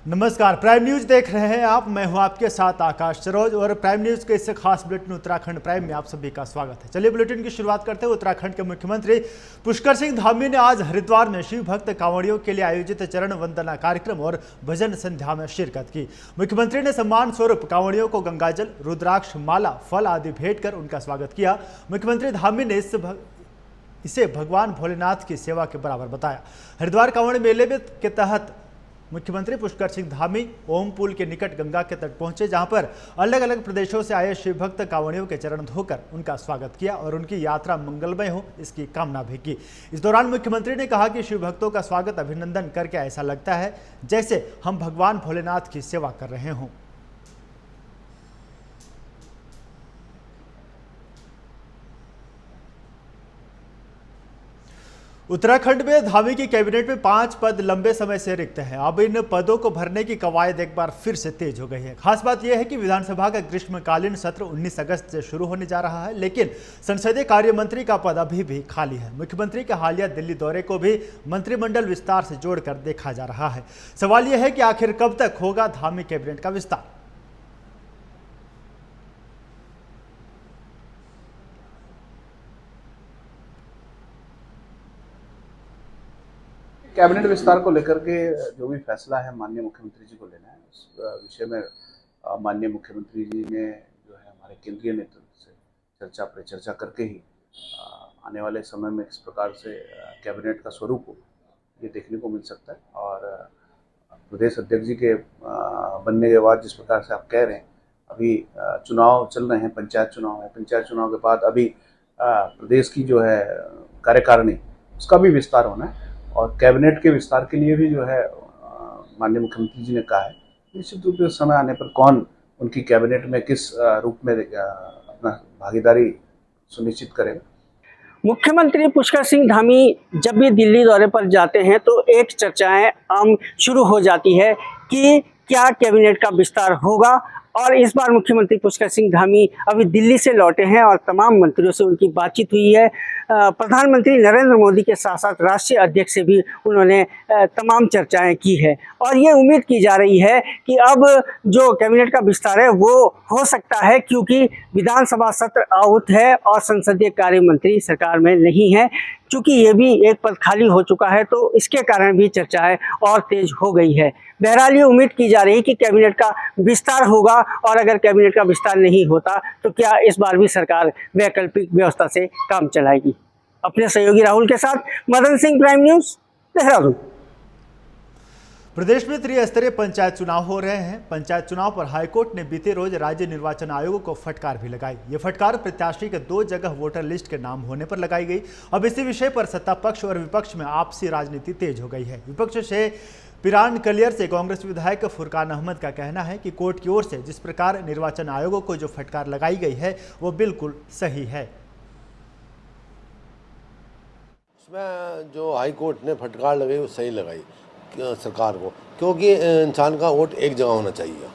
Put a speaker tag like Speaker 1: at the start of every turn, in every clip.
Speaker 1: नमस्कार, prime news देख रहे हैं आप। मैं हूं आपके साथ आकाश सरोज और प्राइम न्यूज के इस खास बुलेटिन उत्तराखंड प्राइम में आप सभी का स्वागत है। चलिए बुलेटिन की शुरुआत करते हैं। उत्तराखंड के मुख्यमंत्री पुष्कर सिंह धामी ने आज हरिद्वार में शिव भक्त कांवड़ियों के लिए आयोजित चरण वंदना कार्यक्रम और भजन संध्या में शिरकत की। मुख्यमंत्री ने सम्मान स्वरूप कांवड़ियों को गंगाजल, रुद्राक्ष माला, फल आदि भेंट कर उनका स्वागत किया। मुख्यमंत्री धामी ने इसे भगवान भोलेनाथ की सेवा के बराबर बताया। हरिद्वार कांवड़ मेले के तहत मुख्यमंत्री पुष्कर सिंह धामी ओम पुल के निकट गंगा के तट पहुंचे, जहां पर अलग अलग प्रदेशों से आए शिव भक्त कांवड़ियों के चरण धोकर उनका स्वागत किया और उनकी यात्रा मंगलमय हो इसकी कामना भी की। इस दौरान मुख्यमंत्री ने कहा कि शिव भक्तों का स्वागत अभिनंदन करके ऐसा लगता है जैसे हम भगवान भोलेनाथ की सेवा कर रहे हों। उत्तराखंड में धामी की कैबिनेट में 5 पद लंबे समय से रिक्त हैं। अब इन पदों को भरने की कवायद एक बार फिर से तेज हो गई है। खास बात यह है कि विधानसभा का ग्रीष्मकालीन सत्र 19 अगस्त से शुरू होने जा रहा है, लेकिन संसदीय कार्य मंत्री का पद अभी भी खाली है। मुख्यमंत्री के हालिया दिल्ली दौरे को भी मंत्रिमंडल विस्तार से जोड़कर देखा जा रहा है। सवाल यह है कि आखिर कब तक होगा धामी कैबिनेट का विस्तार।
Speaker 2: कैबिनेट विस्तार को लेकर के जो भी फैसला है माननीय मुख्यमंत्री जी को लेना है, उस विषय में माननीय मुख्यमंत्री जी ने जो है हमारे केंद्रीय नेतृत्व से चर्चा परिचर्चा करके ही आने वाले समय में किस प्रकार से कैबिनेट का स्वरूप हो ये देखने को मिल सकता है। और प्रदेश अध्यक्ष जी के बनने के बाद जिस प्रकार से आप कह रहे हैं, अभी चुनाव चल रहे हैं, पंचायत चुनाव है, पंचायत चुनाव के बाद अभी प्रदेश की जो है कार्यकारिणी उसका भी विस्तार होना है और कैबिनेट के विस्तार के लिए भी जो है माननीय मुख्यमंत्री जी ने कहा है निश्चित रूप से समय आने पर कौन उनकी कैबिनेट में किस रूप में अपना भागीदारी सुनिश्चित करेगा।
Speaker 3: मुख्यमंत्री पुष्कर सिंह धामी जब भी दिल्ली दौरे पर जाते हैं तो एक चर्चाएं आम शुरू हो जाती है कि क्या कैबिनेट का विस्तार होगा। और इस बार मुख्यमंत्री पुष्कर सिंह धामी अभी दिल्ली से लौटे हैं और तमाम मंत्रियों से उनकी बातचीत हुई है। प्रधानमंत्री नरेंद्र मोदी के साथ साथ राष्ट्रीय अध्यक्ष से भी उन्होंने तमाम चर्चाएं की है और ये उम्मीद की जा रही है कि अब जो कैबिनेट का विस्तार है वो हो सकता है, क्योंकि विधानसभा सत्र आहूत है और संसदीय कार्य मंत्री सरकार में नहीं है। चूँकि ये भी एक पद खाली हो चुका है तो इसके कारण भी चर्चाएं और तेज हो गई है। बहरहाल ये उम्मीद की जा रही है कि कैबिनेट का विस्तार होगा और अगर कैबिनेट का विस्तार नहीं होता तो क्या इस बार भी सरकार वैकल्पिक व्यवस्था से काम चलाएगी। अपने सहयोगी राहुल के साथ मदन सिंह, प्राइम न्यूज, देहरादून।
Speaker 1: प्रदेश में त्रिस्तरीय पंचायत चुनाव हो रहे हैं। पंचायत चुनाव पर हाईकोर्ट ने बीते रोज राज्य निर्वाचन आयोग को फटकार भी लगाई। ये फटकार प्रत्याशी के 2 जगह वोटर लिस्ट के नाम होने पर लगाई गई। अब इसी विषय पर सत्ता पक्ष और विपक्ष में आपसी राजनीति तेज हो गई है। विपक्ष से पिरान कलियर से कांग्रेस विधायक फुरकान अहमद का कहना है कि कोर्ट की ओर से जिस प्रकार निर्वाचन आयोग को जो फटकार लगाई गई है वो बिल्कुल सही है।
Speaker 4: इसमें जो हाई कोर्ट ने फटकार लगाई वो सही लगाई सरकार को, क्योंकि इंसान का वोट एक जगह होना चाहिए।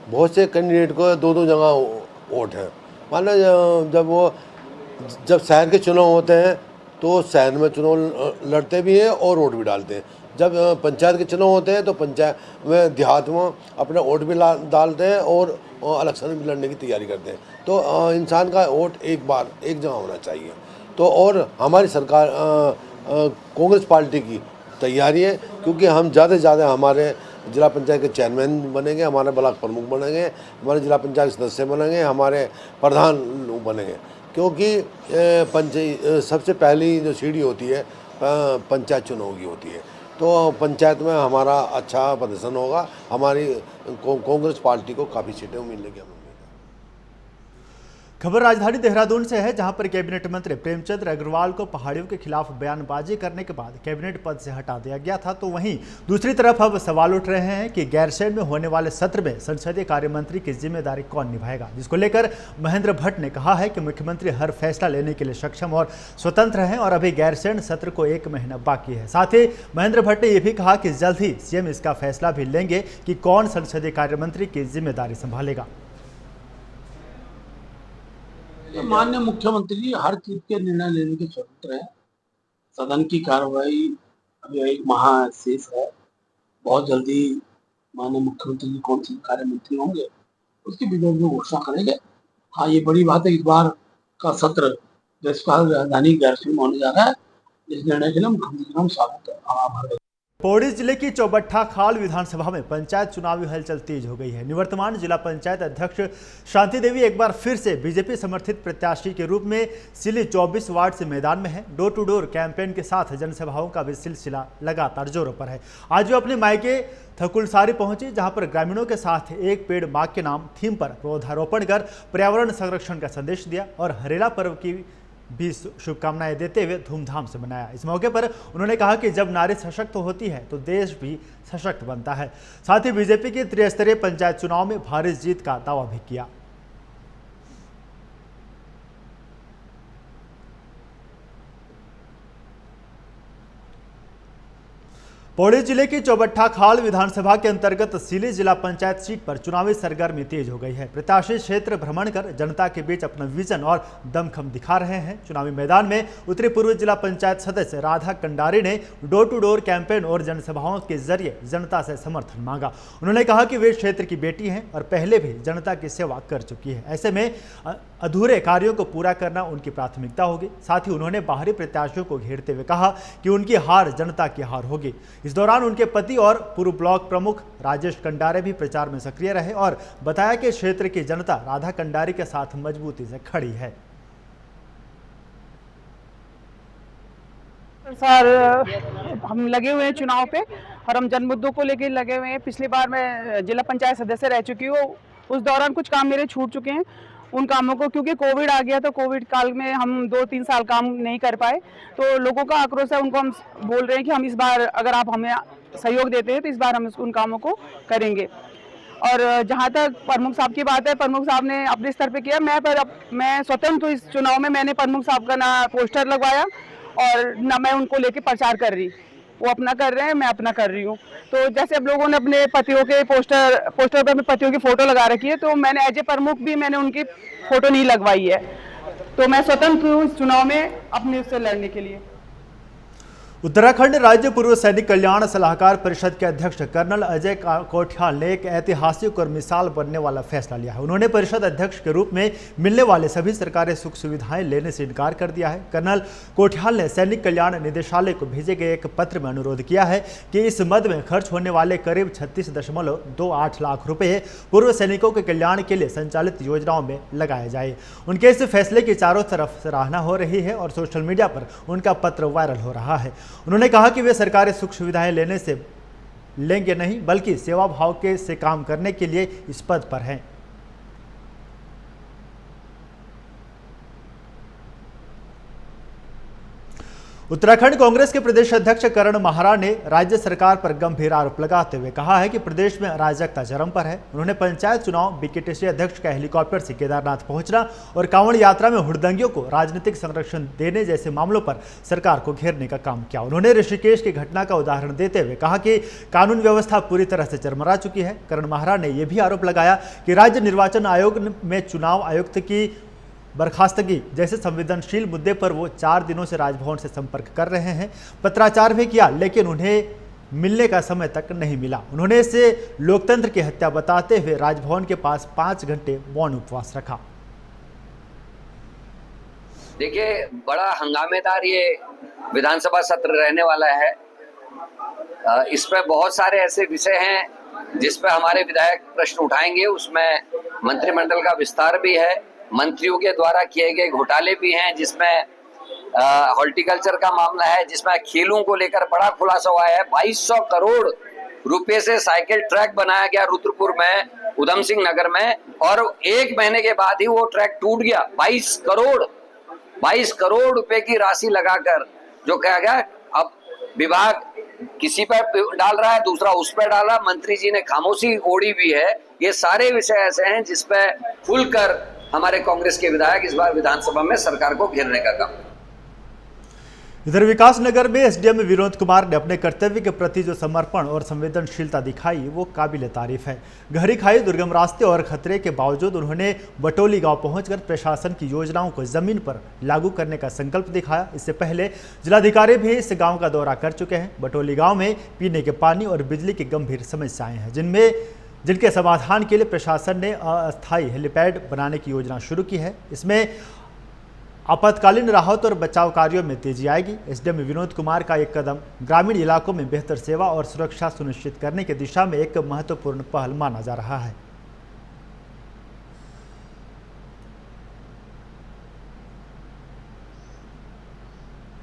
Speaker 4: बहुत से कैंडिडेट को 2-2 जगह वोट है। मान लो जब शहर के चुनाव होते हैं तो शहर में चुनाव लड़ते भी हैं और वोट भी डालते हैं। जब पंचायत के चुनाव होते हैं तो पंचायत में देहात में अपना वोट भी डालते हैं और इलेक्शन भी लड़ने की तैयारी करते हैं। तो इंसान का वोट एक बार एक जगह होना चाहिए। तो और हमारी सरकार कांग्रेस पार्टी की तैयारी है, क्योंकि हम ज़्यादा से ज़्यादा हमारे जिला पंचायत के चेयरमैन बनेंगे, हमारे ब्लॉक प्रमुख बनेंगे, हमारे जिला पंचायत सदस्य बनेंगे, हमारे प्रधान लोग बनेंगे, क्योंकि सबसे पहली जो सीढ़ी होती है पंचायत चुनाव की होती है। तो पंचायत में हमारा अच्छा प्रदर्शन होगा। हमारी कांग्रेस पार्टी को काफ़ी सीटें मिलेंगी।
Speaker 1: खबर राजधानी देहरादून से है, जहां पर कैबिनेट मंत्री प्रेमचंद अग्रवाल को पहाड़ियों के खिलाफ बयानबाजी करने के बाद कैबिनेट पद से हटा दिया गया था। तो वहीं दूसरी तरफ अब सवाल उठ रहे हैं कि गैरसैंण में होने वाले सत्र में संसदीय कार्य मंत्री की जिम्मेदारी कौन निभाएगा, जिसको लेकर महेंद्र भट्ट ने कहा है कि मुख्यमंत्री हर फैसला लेने के लिए सक्षम और स्वतंत्र हैं और अभी गैरसैंण सत्र को 1 महीना बाकी है। साथ ही महेंद्र भट्ट ने यह भी कहा कि जल्द ही सीएम इसका फैसला भी लेंगे कि कौन संसदीय कार्य मंत्री की जिम्मेदारी संभालेगा।
Speaker 5: माननीय मुख्यमंत्री जी हर चीज के निर्णय लेने के स्वतंत्र है। सदन की कार्रवाई अभी 1 माह शेष है। बहुत जल्दी माननीय मुख्यमंत्री जी कौन से कार्य मंत्री होंगे उसकी विरोध में घोषणा करेंगे। हाँ, ये बड़ी बात है, इस बार का सत्र ग्रीष्मकाल राजधानी गैरसैंण में होने जा रहा है। इस निर्णय के लिए मुख्यमंत्री जी का हम स्वागत आभार।
Speaker 1: पौड़ी जिले की चौबट्टा खाल विधानसभा में पंचायत चुनावी हलचल तेज हो गई है। निवर्तमान जिला पंचायत अध्यक्ष शांति देवी एक बार फिर से बीजेपी समर्थित प्रत्याशी के रूप में सिली 24 वार्ड से मैदान में है। डोर टू डोर कैंपेन के साथ जनसभाओं का भी सिलसिला लगातार जोरों पर है। आज वो अपने मायके थकुलसारी पहुंची, जहां पर ग्रामीणों के साथ एक पेड़ मां के नाम थीम पर पौधारोपण कर पर्यावरण संरक्षण का संदेश दिया और हरेला पर्व की भी शुभकामनाएं देते हुए धूमधाम से मनाया। इस मौके पर उन्होंने कहा कि जब नारी सशक्त होती है तो देश भी सशक्त बनता है। साथ ही बीजेपी के त्रिस्तरीय पंचायत चुनाव में भारी जीत का दावा भी किया। पौड़ी जिले की चौबट्टा खाल विधानसभा के अंतर्गत सिली जिला पंचायत सीट पर चुनावी सरगर्मी तेज हो गई है। प्रत्याशी क्षेत्र भ्रमण कर जनता के बीच अपना विजन और दमखम दिखा रहे हैं। चुनावी मैदान में उत्तरी पूर्व जिला पंचायत सदस्य राधा कंडारी ने डोर टू डोर कैंपेन और जनसभाओं के जरिए जनता से समर्थन मांगा। उन्होंने कहा कि वे क्षेत्र की बेटी हैं और पहले भी जनता की सेवा कर चुकी है। ऐसे में अधूरे कार्यों को पूरा करना उनकी प्राथमिकता होगी। साथ ही उन्होंने बाहरी प्रत्याशियों को घेरते हुए कहा कि उनकी हार जनता की हार होगी। इस दौरान उनके पति और पूर्व ब्लॉक प्रमुख राजेश कंडारे भी प्रचार में सक्रिय रहे और बताया कि क्षेत्र की जनता राधा कंडारी के साथ मजबूती से खड़ी है।
Speaker 6: सर, हम लगे हुए हैं चुनाव पे और हम जन मुद्दों को लेकर लगे हुए हैं। पिछली बार मैं जिला पंचायत सदस्य रह चुकी हूँ, उस दौरान कुछ काम मेरे छूट चुके हैं। उन कामों को, क्योंकि कोविड आ गया तो कोविड काल में हम 2-3 साल काम नहीं कर पाए, तो लोगों का आक्रोश है। उनको हम बोल रहे हैं कि हम इस बार अगर आप हमें सहयोग देते हैं तो इस बार हम उन कामों को करेंगे। और जहां तक प्रमुख साहब की बात है, प्रमुख साहब ने अपने स्तर पे किया। मैं स्वतंत्र इस चुनाव में मैंने प्रमुख साहब का ना पोस्टर लगवाया और ना मैं उनको लेके प्रचार कर रही। वो अपना कर रहे हैं, मैं अपना कर रही हूँ। तो जैसे अब लोगों ने अपने पतियों के पोस्टर पर अपने पतियों की फोटो लगा रखी है, तो मैंने एज ए प्रमुख भी मैंने उनकी फोटो नहीं लगवाई है। तो मैं स्वतंत्र हूँ इस चुनाव में अपने उससे लड़ने के लिए।
Speaker 1: उत्तराखंड राज्य पूर्व सैनिक कल्याण सलाहकार परिषद के अध्यक्ष कर्नल अजय कोठियाल ने एक ऐतिहासिक और मिसाल बनने वाला फैसला लिया है। उन्होंने परिषद अध्यक्ष के रूप में मिलने वाले सभी सरकारी सुख सुविधाएं लेने से इनकार कर दिया है। कर्नल कोठियाल ने सैनिक कल्याण निदेशालय को भेजे गए एक पत्र में अनुरोध किया है कि इस मद में खर्च होने वाले करीब 36.28 लाख रुपये पूर्व सैनिकों के कल्याण के लिए संचालित योजनाओं में लगाया जाए। उनके इस फैसले की चारों तरफ सराहना हो रही है और सोशल मीडिया पर उनका पत्र वायरल हो रहा है। उन्होंने कहा कि वे सरकारी सुख सुविधाएं लेने से लेंगे नहीं, बल्कि सेवा भाव के से काम करने के लिए इस पद पर हैं। उत्तराखंड कांग्रेस के प्रदेश अध्यक्ष करण माहरा ने राज्य सरकार पर गंभीर आरोप लगाते हुए कहा है कि प्रदेश में अराजकता चरम पर है। उन्होंने पंचायत चुनाव, बीकेटीसी अध्यक्ष का हेलीकॉप्टर से केदारनाथ पहुंचना और कांवड़ यात्रा में हुड़दंगियों को राजनीतिक संरक्षण देने जैसे मामलों पर सरकार को घेरने का काम किया। उन्होंने ऋषिकेश की घटना का उदाहरण देते हुए कहा कि कानून व्यवस्था पूरी तरह से चरमरा चुकी है। करण माहरा ने यह भी आरोप लगाया कि राज्य निर्वाचन आयोग में चुनाव आयुक्त की बर्खास्तगी जैसे संवेदनशील मुद्दे पर वो 4 दिनों से राजभवन से संपर्क कर रहे हैं। पत्राचार भी किया, लेकिन उन्हें मिलने का समय तक नहीं मिला। उन्होंने इसे लोकतंत्र की हत्या बताते हुए राजभवन के पास 5 घंटे मौन उपवास रखा।
Speaker 7: देखिए, बड़ा हंगामेदार ये विधानसभा सत्र रहने वाला है। इसमें बहुत सारे ऐसे विषय हैं जिस पर हमारे विधायक प्रश्न उठाएंगे। उसमें मंत्रिमंडल का विस्तार भी है, मंत्रियों के द्वारा किए गए घोटाले भी हैं, जिसमें हॉर्टिकल्चर का मामला है, जिसमें खेलों को लेकर बड़ा खुलासा हुआ है। 2200 करोड़ रुपए से साइकिल ट्रैक बनाया गया रुद्रपुर में, उधम सिंह नगर में, और 1 महीने के बाद ही वो ट्रैक टूट गया। 22 करोड़ रुपए की राशि लगाकर जो कहा गया, अब विभाग किसी पर डाल रहा है, दूसरा उस पर डाला, मंत्री जी ने खामोशी ओढ़ी भी है। ये सारे विषय ऐसे हैं जिस पे खुलकर हमारे कांग्रेस के विधायक इस बार विधानसभा में सरकार को घेरने का काम।
Speaker 1: इधर विकासनगर में एसडीएम विनोद कुमार ने अपने कर्तव्य के प्रति जो समर्पण और संवेदनशीलता दिखाई वो काबिल तारीफ है। गहरी खाई, दुर्गम रास्ते और खतरे के बावजूद उन्होंने बटोली गांव पहुंचकर प्रशासन की योजनाओं को जमीन पर लागू करने का संकल्प दिखाया। इससे पहले जिलाधिकारी भी इस गाँव का दौरा कर चुके हैं। बटोली गाँव में पीने के पानी और बिजली की गंभीर समस्याएं हैं जिनके समाधान के लिए प्रशासन ने अस्थायी हेलीपैड बनाने की योजना शुरू की है। इसमें आपातकालीन राहत और बचाव कार्यों में तेजी आएगी। एसडीएम विनोद कुमार का एक कदम ग्रामीण इलाकों में बेहतर सेवा और सुरक्षा सुनिश्चित करने की दिशा में एक महत्वपूर्ण पहल माना जा रहा है।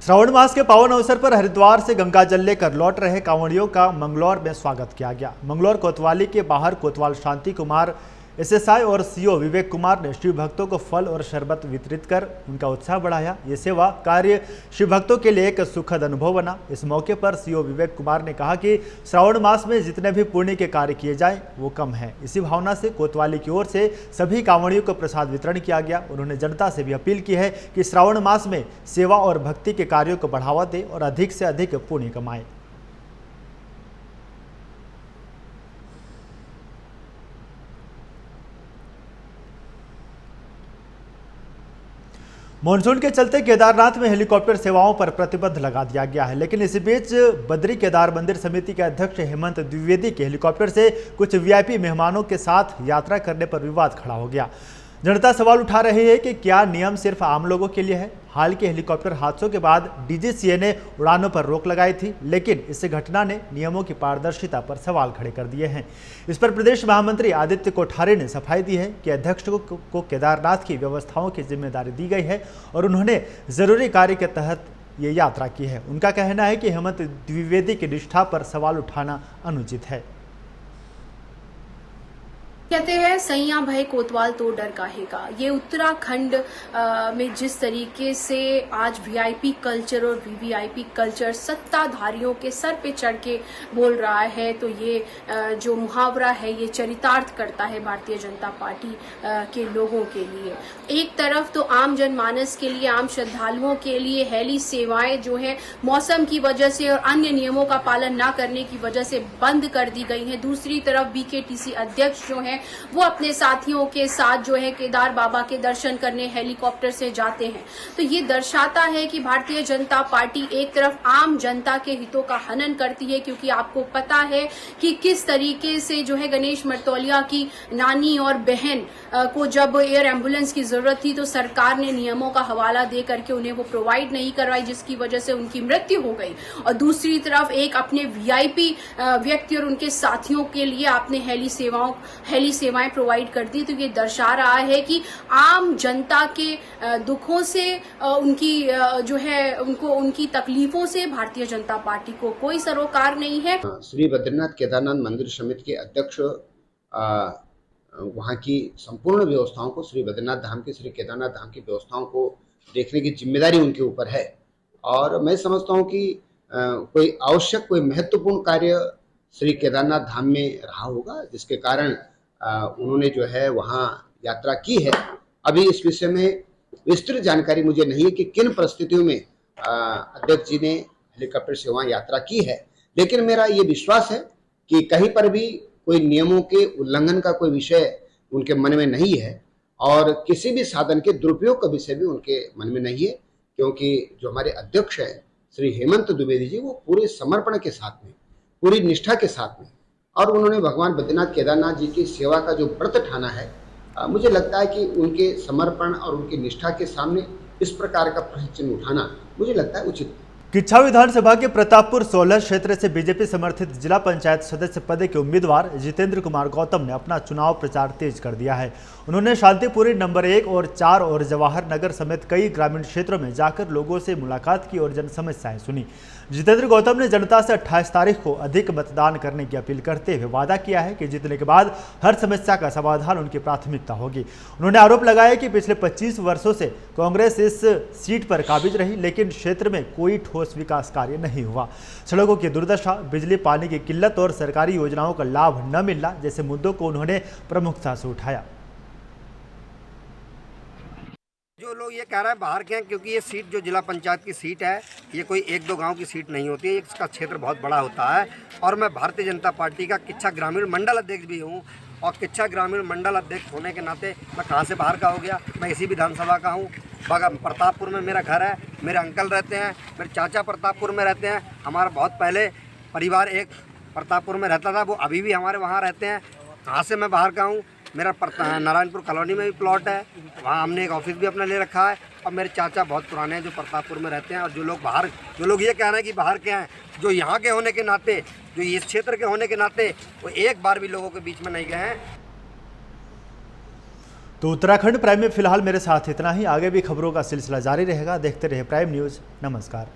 Speaker 1: श्रावण मास के पावन अवसर पर हरिद्वार से गंगा जल लेकर लौट रहे कांवड़ियों का मंगलौर में स्वागत किया गया। मंगलौर कोतवाली के बाहर कोतवाल शांति कुमार, एसएसआई और सीओ विवेक कुमार ने शिव भक्तों को फल और शरबत वितरित कर उनका उत्साह बढ़ाया। ये सेवा कार्य शिव भक्तों के लिए एक सुखद अनुभव बना। इस मौके पर सीओ विवेक कुमार ने कहा कि श्रावण मास में जितने भी पुण्य के कार्य किए जाएं वो कम है। इसी भावना से कोतवाली की ओर से सभी कांवड़ियों को प्रसाद वितरण किया गया। उन्होंने जनता से भी अपील की है कि श्रावण मास में सेवा और भक्ति के कार्यों को बढ़ावा दें और अधिक से अधिक पुण्य कमाएं। मानसून के चलते केदारनाथ में हेलीकॉप्टर सेवाओं पर प्रतिबंध लगा दिया गया है, लेकिन इसी बीच बद्री केदार मंदिर समिति के अध्यक्ष हेमंत द्विवेदी के हेलीकॉप्टर से कुछ वीआईपी मेहमानों के साथ यात्रा करने पर विवाद खड़ा हो गया। जनता सवाल उठा रही है कि क्या नियम सिर्फ आम लोगों के लिए है। हाल के हेलीकॉप्टर हादसों के बाद डीजीसीए ने उड़ानों पर रोक लगाई थी, लेकिन इस घटना ने नियमों की पारदर्शिता पर सवाल खड़े कर दिए हैं। इस पर प्रदेश महामंत्री आदित्य कोठारी ने सफाई दी है कि अध्यक्ष को केदारनाथ की व्यवस्थाओं की जिम्मेदारी दी गई है और उन्होंने जरूरी कार्य के तहत ये यात्रा की है। उनका कहना है कि हेमंत द्विवेदी की निष्ठा पर सवाल उठाना अनुचित है।
Speaker 8: कहते हैं सैया भय कोतवाल तो डर काहेगा। ये उत्तराखंड में जिस तरीके से आज वीआईपी कल्चर और वीवीआईपी कल्चर सत्ताधारियों के सर पे चढ़ के बोल रहा है, तो ये जो मुहावरा है ये चरितार्थ करता है भारतीय जनता पार्टी के लोगों के लिए। एक तरफ तो आम जनमानस के लिए, आम श्रद्धालुओं के लिए हेली सेवाएं जो है मौसम की वजह से और अन्य नियमों का पालन न करने की वजह से बंद कर दी गई है। दूसरी तरफ बीकेटीसी अध्यक्ष जो है वो अपने साथियों के साथ जो है केदार बाबा के दर्शन करने हेलीकॉप्टर से जाते हैं। तो ये दर्शाता है कि भारतीय जनता पार्टी एक तरफ आम जनता के हितों का हनन करती है, क्योंकि आपको पता है कि किस तरीके से जो है गणेश मर्तौलिया की नानी और बहन को जब एयर एम्बुलेंस की जरूरत थी तो सरकार ने नियमों का हवाला दे करके उन्हें वो प्रोवाइड नहीं करवाई, जिसकी वजह से उनकी मृत्यु हो गई। और दूसरी तरफ एक अपने वीआईपी व्यक्ति और उनके साथियों के लिए आपने हेली सेवाएं प्रोवाइड कर दी। तो ये दर्शा रहा है कि आम जनता के दुखों से, उनकी जो है उनकी तकलीफों से भारतीय जनता पार्टी को कोई सरोकार नहीं है।
Speaker 9: श्री बद्रीनाथ केदारनाथ मंदिर समिति के अध्यक्ष वहाँ की संपूर्ण व्यवस्थाओं को, श्री बद्रीनाथ धाम की, श्री केदारनाथ धाम की व्यवस्थाओं को देखने की जिम्मेदारी उनके ऊपर है। और मैं समझता हूँ कि कोई आवश्यक, कोई महत्वपूर्ण कार्य श्री केदारनाथ धाम में रहा होगा, जिसके कारण उन्होंने जो है वहाँ यात्रा की है। अभी इस विषय में विस्तृत जानकारी मुझे नहीं है कि किन परिस्थितियों में अध्यक्ष जी ने हेलीकॉप्टर से वहाँ यात्रा की है, लेकिन मेरा ये विश्वास है कि कहीं पर भी कोई नियमों के उल्लंघन का कोई विषय उनके मन में नहीं है और किसी भी साधन के दुरुपयोग का विषय भी उनके मन में नहीं है, क्योंकि जो हमारे अध्यक्ष हैं श्री हेमंत द्विवेदी जी, वो पूरे समर्पण के साथ में, पूरी निष्ठा के साथ में, और उन्होंने भगवान बद्रीनाथ केदारनाथ जी की सेवा का जो व्रत ठाना है, मुझे लगता है कि उनके समर्पण और उनकी निष्ठा के सामने इस प्रकार का प्रश्न चिन्ह उठाना मुझे लगता है उचित।
Speaker 1: किच्छा विधानसभा के प्रतापपुर 16 क्षेत्र से बीजेपी समर्थित जिला पंचायत सदस्य पद के उम्मीदवार जितेंद्र कुमार गौतम ने अपना चुनाव प्रचार तेज कर दिया है। उन्होंने शांतिपुरी नंबर 1 और 4 और जवाहर नगर समेत कई ग्रामीण क्षेत्रों में जाकर लोगों से मुलाकात की और जन समस्याएं सुनी। जितेंद्र गौतम ने जनता से 28 तारीख को अधिक मतदान करने की अपील करते हुए वादा किया है कि जीतने के बाद हर समस्या का समाधान उनकी प्राथमिकता होगी। उन्होंने आरोप लगाया कि पिछले 25 वर्षों से कांग्रेस इस सीट पर काबिज रही, लेकिन क्षेत्र में कोई ठोस विकास कार्य नहीं हुआ। सड़कों की दुर्दशा, बिजली पानी की किल्लत और सरकारी योजनाओं का लाभ न मिलना जैसे मुद्दों को उन्होंने प्रमुखता से उठाया।
Speaker 10: जो लोग ये कह रहे हैं बाहर के हैं, क्योंकि ये सीट जो जिला पंचायत की सीट है, ये कोई एक दो गांव की सीट नहीं होती है, इसका क्षेत्र बहुत बड़ा होता है। और मैं भारतीय जनता पार्टी का किच्छा ग्रामीण मंडल अध्यक्ष भी हूँ, और किच्छा ग्रामीण मंडल अध्यक्ष होने के नाते मैं कहाँ से बाहर का हो गया, मैं इसी विधानसभा का हूँ। प्रतापपुर में मेरा घर है, मेरे अंकल रहते हैं, मेरे चाचा प्रतापपुर में रहते हैं, हमारा बहुत पहले परिवार एक प्रतापपुर में रहता था, वो अभी भी हमारे वहाँ रहते हैं। कहाँ से मैं बाहर का हूँ, मेरा नारायणपुर कॉलोनी में भी प्लॉट है, वहाँ हमने एक ऑफिस भी अपना ले रखा है। और मेरे चाचा बहुत पुराने हैं जो प्रतापपुर में रहते हैं। और जो लोग ये कह रहे हैं कि बाहर के हैं, जो यहाँ के होने के नाते, जो इस क्षेत्र के होने के नाते, वो एक बार भी लोगों के बीच में नहीं गए हैं।
Speaker 1: तो उत्तराखंड प्राइम में फिलहाल मेरे साथ इतना ही। आगे भी खबरों का सिलसिला जारी रहेगा। देखते रहिए प्राइम न्यूज़। नमस्कार।